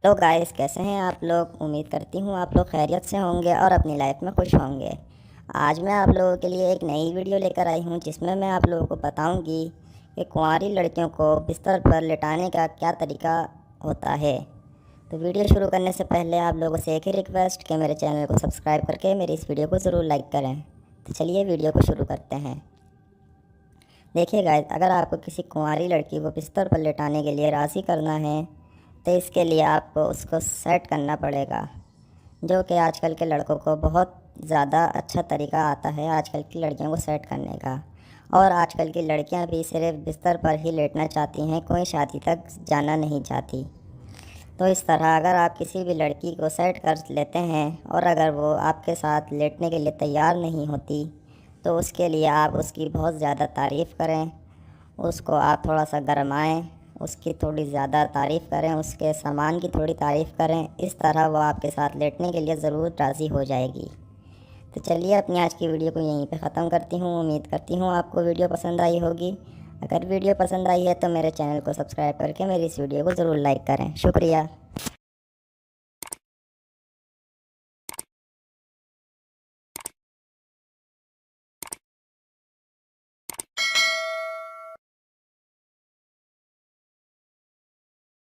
तो गाइस, कैसे हैं आप लोग। उम्मीद करती हूँ आप लोग खैरियत से होंगे और अपनी लाइफ में खुश होंगे। आज मैं आप लोगों के लिए एक नई वीडियो लेकर आई हूँ जिसमें मैं आप लोगों को बताऊँगी कि कुंवारी लड़कियों को बिस्तर पर लेटाने का क्या तरीका होता है। तो वीडियो शुरू करने से पहले आप लोगों से एक ही रिक्वेस्ट कि मेरे चैनल को सब्सक्राइब करके मेरी इस वीडियो को ज़रूर लाइक करें। तो चलिए वीडियो को शुरू करते हैं। देखिए गाइस, अगर आपको किसी कुंवारी लड़की को बिस्तर पर लेटाने के लिए राज़ी करना है तो इसके लिए आपको उसको सेट करना पड़ेगा, जो कि आजकल के लड़कों को बहुत ज़्यादा अच्छा तरीका आता है आजकल की लड़कियों को सेट करने का। और आजकल की लड़कियां भी सिर्फ बिस्तर पर ही लेटना चाहती हैं, कोई शादी तक जाना नहीं चाहती। तो इस तरह अगर आप किसी भी लड़की को सेट कर लेते हैं और अगर वो आपके साथ लेटने के लिए तैयार नहीं होती तो उसके लिए आप उसकी बहुत ज़्यादा तारीफ़ करें, उसको आप थोड़ा सा गरमाएं, उसकी थोड़ी ज़्यादा तारीफ़ करें, उसके सामान की थोड़ी तारीफ़ करें। इस तरह वो आपके साथ लेटने के लिए ज़रूर राज़ी हो जाएगी। तो चलिए अपनी आज की वीडियो को यहीं पे ख़त्म करती हूँ। उम्मीद करती हूँ आपको वीडियो पसंद आई होगी। अगर वीडियो पसंद आई है तो मेरे चैनल को सब्सक्राइब करके मेरी इस वीडियो को ज़रूर लाइक करें। शुक्रिया।